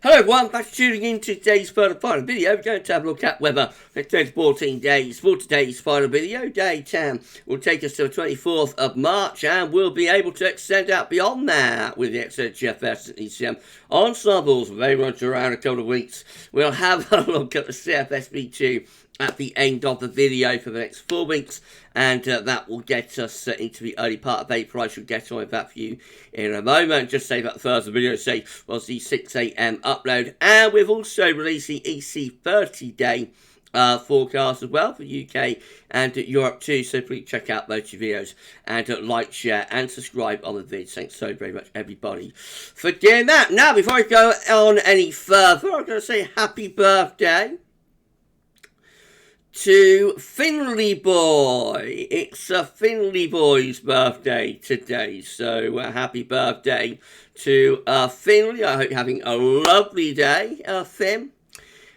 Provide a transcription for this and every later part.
Hello everyone, thanks for tuning in to today's final video. We're going to have a look at weather for the next 14 days. For today's final video, day 10 will take us to the 24th of March, and we'll be able to extend out beyond that with the excellent GFS and ECM Ensembles very much around a couple of weeks. We'll have a look at the CFS V2 at the end of the video for the next 4 weeks, and that will get us into the early part of April. I shall get on with that for you in a moment. Just say that the first video was the 6 AM upload, and we've also released the EC 30-day forecast as well for UK and Europe too, so please check out those two videos and like, share and subscribe on the vids. Thanks so very much everybody for doing that. Now before I go on any further, I'm going to say happy birthday to Finley Boy. It's Finley Boy's birthday today, so happy birthday to Finley. I hope you're having a lovely day, Finn.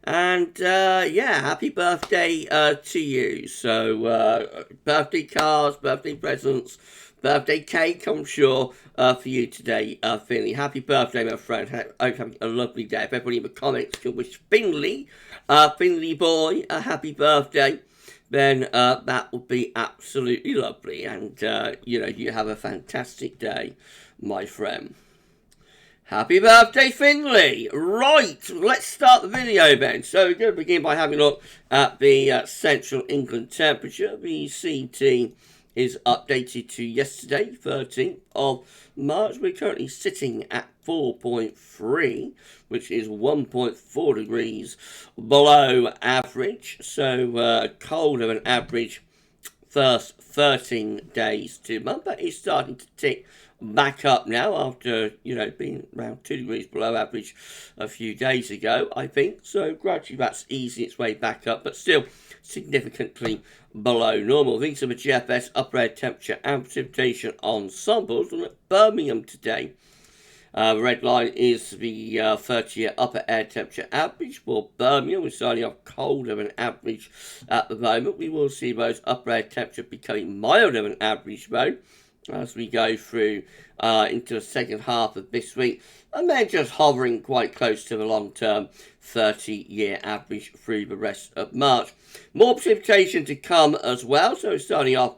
And yeah, happy birthday to you. So birthday cards, birthday presents, birthday cake, I'm sure, for you today, Finley. Happy birthday, my friend. I hope you're having a lovely day. If everybody in the comments can wish Finley, Finley Boy, a happy birthday, then that would be absolutely lovely. And, you know, you have a fantastic day, my friend. Happy birthday, Finley! Right, let's start the video then. So we're going to begin by having a look at the Central England temperature. The CT is updated to yesterday, 13th of March. We're currently sitting at 4.3, which is 1.4 degrees below average. So colder than average first 13 days to month. But it's starting to tick back up now after, you know, being around 2 degrees below average a few days ago, I think. So gradually that's easing its way back up, but still significantly below normal. These are the GFS upper air temperature and precipitation ensembles. We're at Birmingham today. The red line is the 30-year upper air temperature average for Birmingham. We're starting off colder than average at the moment. We will see those upper air temperature becoming milder than average though as we go through into the second half of this week, and then just hovering quite close to the long-term 30-year average through the rest of March. More precipitation to come as well, so starting off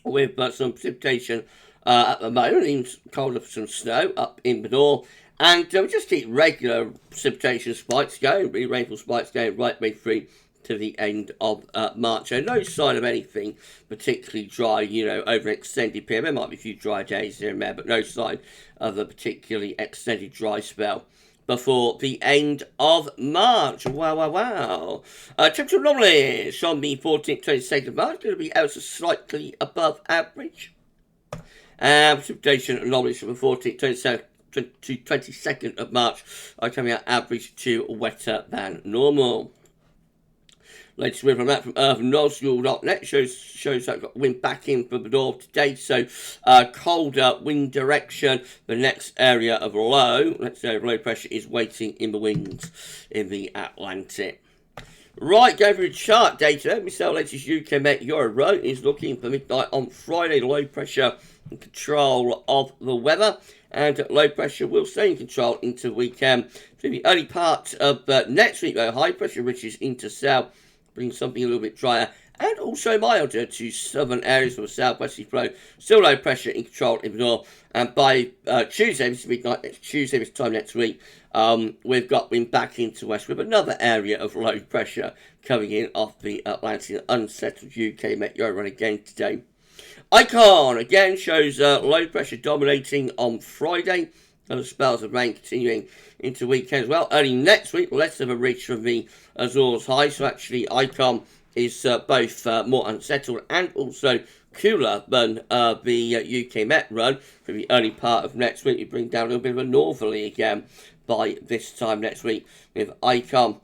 with some precipitation at the moment, even colder for some snow up in the north, and we just keep regular precipitation spikes going, really rainfall spikes going right the way through to the end of March. So no sign of anything particularly dry, you know, over an extended period. There might be a few dry days here and there, but no sign of a particularly extended dry spell before the end of March. Wow. Temperature anomalies on the 14th, 22nd of March, going to be ever so slightly above average. Precipitation anomalies from the 14th, 27th to 22nd of March are coming out average to wetter than normal. Latest Windflow Map from earthandnozzle.net shows that I've got wind back in from the north today, so colder wind direction. The next area of low pressure is waiting in the winds in the Atlantic. Right, going through the chart data. Let me say the latest UK Met Euro is looking for midnight on Friday. Low pressure in control of the weather, and low pressure will stay in control into the weekend. Through the early part of next week, though, high pressure reaches into south, bring something a little bit drier and also milder to southern areas of the southwesterly flow. Still low pressure in control in the north. And by Tuesday, this midnight, next Tuesday, this time next week, we've got wind back into west with another area of low pressure coming in off the Atlantic. Unsettled UK Met Euro run again today. Icon again shows low pressure dominating on Friday. And the spells of rain continuing into the weekend as well. Early next week, less of a reach from the Azores high. So actually, Icon is both more unsettled and also cooler than the UK Met run. For the early part of next week, we bring down a little bit of a northerly again by this time next week with Icon.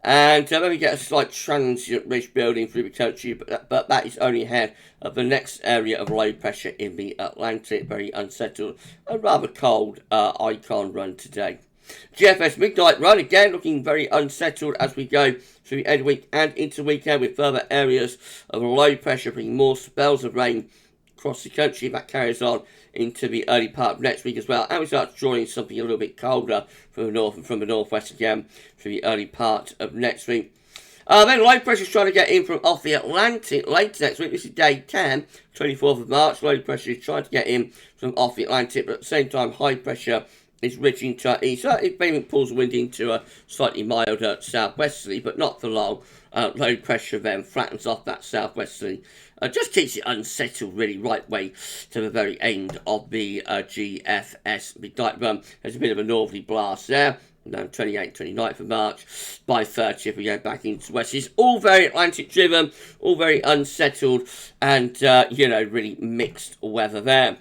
And then we get a slight transient ridge building through the territory, but that is only ahead of the next area of low pressure in the Atlantic. Very unsettled and rather cold Icon run today. GFS midnight run again looking very unsettled as we go through the end of the week and into the weekend, with further areas of low pressure bringing more spells of rain across the country. That carries on into the early part of next week as well. And we start drawing something a little bit colder from the north and from the northwest again for the early part of next week. Then low pressure is trying to get in from off the Atlantic later next week. This is day 10, 24th of March. Low pressure is trying to get in from off the Atlantic, but at the same time, high pressure is ridging to our east. So it maybe pulls the wind into a slightly milder southwesterly, but not for long. Low pressure then flattens off that southwesterly. Just keeps it unsettled really right way to the very end of the GFS midnight run. There's a bit of a northerly blast there. 28th, 29th of March. By 30th, we go back into west. It's all very Atlantic driven, all very unsettled, and, really mixed weather there.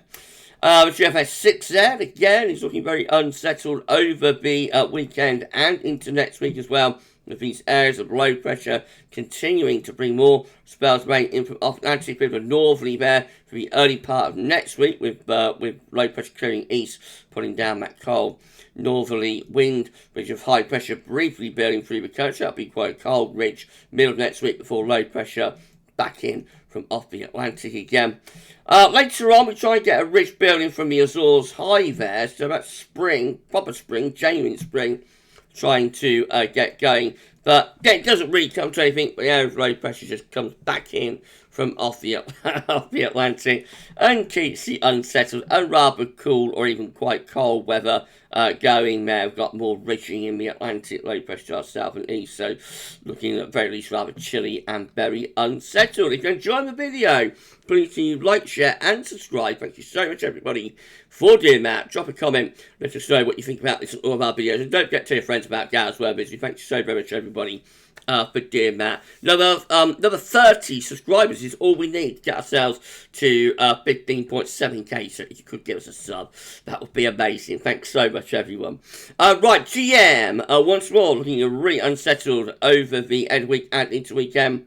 GFS 6 there, again, is looking very unsettled over the weekend and into next week as well, with these areas of low pressure continuing to bring more spells of rain in from off Atlantic, bit of a northerly there for the early part of next week, with low pressure clearing east, pulling down that cold northerly wind, ridge of high pressure briefly building through the country. That'll be quite a cold ridge middle of next week before low pressure back in from off the Atlantic again. Later on, we try and get a ridge building from the Azores high there, so that's spring, proper spring, genuine spring, trying to get going. But again, it doesn't really come to anything, but the area of low pressure just comes back in from off the Atlantic and keeps the unsettled and rather cool or even quite cold weather going there. We've got more ridging in the Atlantic, low pressure to our south and east, so looking at very least rather chilly and very unsettled. If you enjoyed the video, please do like, share and subscribe. Thank you so much everybody for doing that. Drop a comment, let us know what you think about this and all of our videos, and don't forget to tell your friends about GavsWeatherVids. Thank you so very much everybody for doing that. Another 30 subscribers is all we need to get ourselves to 15.7k, so if you could give us a sub, that would be amazing. Thanks so much everyone. Right, GM once more looking really unsettled over the end week and into weekend.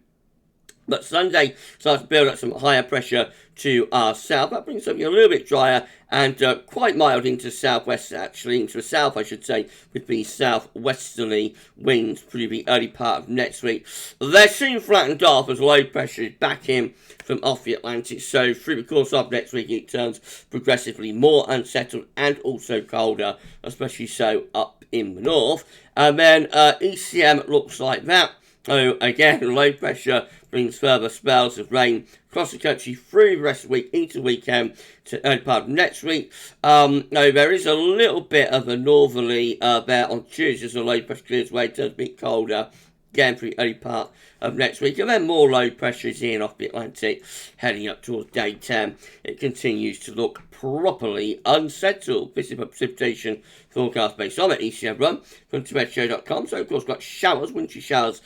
But Sunday starts to build up some higher pressure to our south. That brings something a little bit drier and quite mild into southwest, actually, into the south, I should say, with the southwesterly winds through the early part of next week. They're soon flattened off as low pressure is back in from off the Atlantic. So through the course of next week, it turns progressively more unsettled and also colder, especially so up in the north. And then ECM looks like that. So again, low pressure brings further spells of rain across the country through the rest of the week into the weekend to early part of next week. Now there is a little bit of a northerly there on Tuesday as the low pressure clears away, turns a bit colder again for the early part of next week, and then more low pressure is in off the Atlantic heading up towards day 10. It continues to look properly unsettled. This is a precipitation forecast based on the ECM run from TemPshow.com. So of course got showers, wintry showers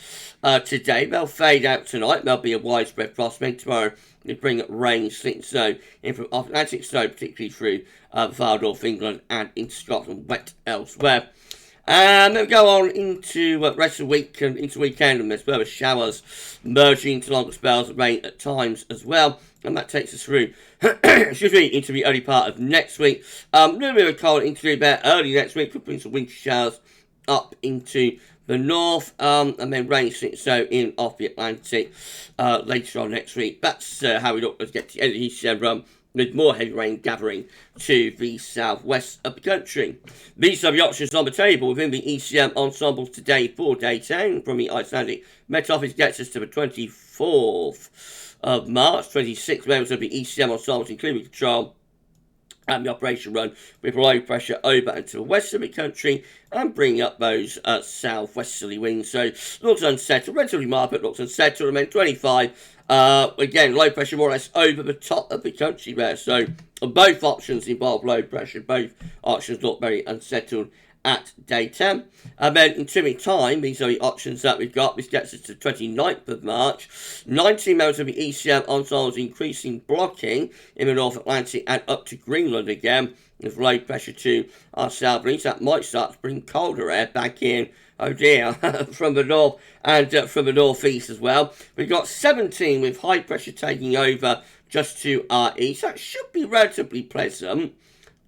today. They'll fade out tonight. There'll be a widespread frost. Then tomorrow we bring rain, sleet and snow in from off Atlantic snow, particularly through the far north England and into Scotland, wet elsewhere. And then we go on into the rest of the week and into weekend, and there's further showers merging into longer spells of rain at times as well. And that takes us through, excuse me, into the early part of next week. A little bit of a cold interlude there early next week. Could bring some winter showers up into the north, and then rain, so in off the Atlantic later on next week. That's how we look to get to the end of the ECM run, with more heavy rain gathering to the southwest of the country. These are the options on the table within the ECM Ensembles today for day 10. From the Icelandic Met Office gets us to the 24th of March. 26 members of the ECM Ensembles, including control and the operation run with low pressure over into the west of the country and bringing up those southwesterly winds. So looks unsettled, relatively mild, but looks unsettled. And then 25. Again, low pressure more or less over the top of the country there. So both options involve low pressure. Both options look very unsettled at day 10. And then in 2 weeks' time, these are the options that we've got. This gets us to the 29th of March. 19 members of the ECM Ensembles increasing blocking in the North Atlantic and up to Greenland again, with low pressure to our south and east. That might start to bring colder air back in. Oh dear, from the north and from the northeast as well. We've got 17 with high pressure taking over just to our east. That should be relatively pleasant.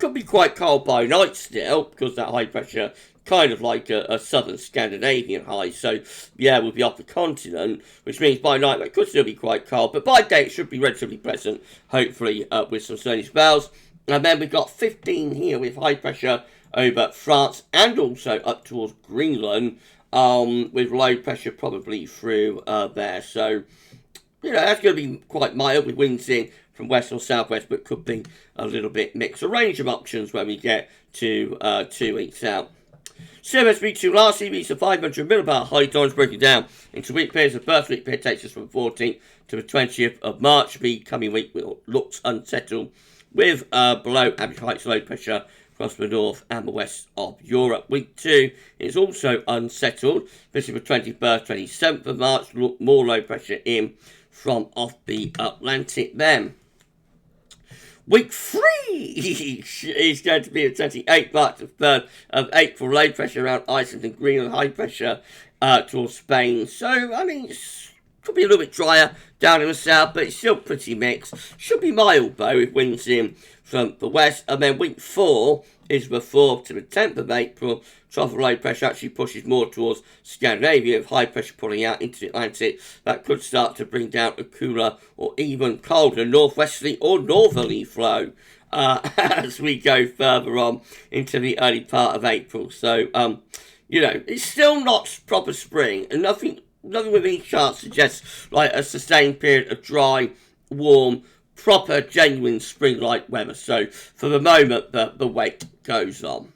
could be quite cold by night still, because that high pressure kind of like a southern Scandinavian high, so yeah, we'll be off the continent, which means by night it could still be quite cold, but by day it should be relatively pleasant, hopefully with some sunny spells. And then we've got 15 here with high pressure over France and also up towards Greenland, with low pressure probably through there. So, you know, that's going to be quite mild with winds in from west or southwest, but could be a little bit mixed. A range of options when we get to 2 weeks out. CFS week 2 last week, so 500 millibar high times broken down into week periods. The first week period takes us from 14th to the 20th of March. The coming week looks unsettled with below average heights low pressure across the north and the west of Europe. Week 2 is also unsettled. This is the 21st, 27th of March. Look more low pressure in from off the Atlantic then. Week 3 is going to be the 28th March to 3rd of April. Low pressure around Iceland and Greenland. High pressure towards Spain. So, I mean, could be a little bit drier down in the south, but it's still pretty mixed. Should be mild, though, with winds in from the west. And then week 4 is the 4th to the 10th of April. Trough of low pressure actually pushes more towards Scandinavia, with high pressure pulling out into the Atlantic. That could start to bring down a cooler or even colder northwesterly or northerly flow as we go further on into the early part of April. So, you know, it's still not proper spring, and nothing with any chart suggests like a sustained period of dry, warm, proper, genuine spring-like weather. So, for the moment, the wait goes on.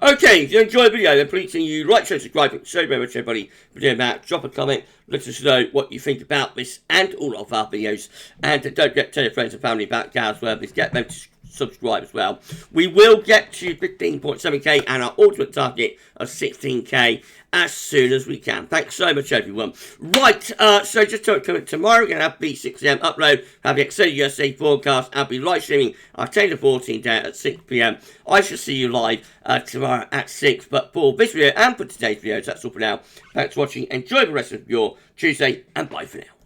Okay, if you enjoyed the video, then please can you like, share, subscribe, thank you so very much everybody for doing that. Drop a comment, let us know what you think about this and all of our videos. And don't forget to tell your friends and family about GavsWeatherVids, get them to subscribe as well. We will get to 15.7k and our ultimate target of 16k as soon as we can. Thanks so much, everyone. Right, so just tomorrow, we're going to have the 6am upload, have the extended USA forecast. I'll be live streaming our 10 to 14 day at 6 p.m. I shall see you live tomorrow at 6. But for this video and for today's videos, that's all for now. Thanks for watching. Enjoy the rest of your Tuesday, and bye for now.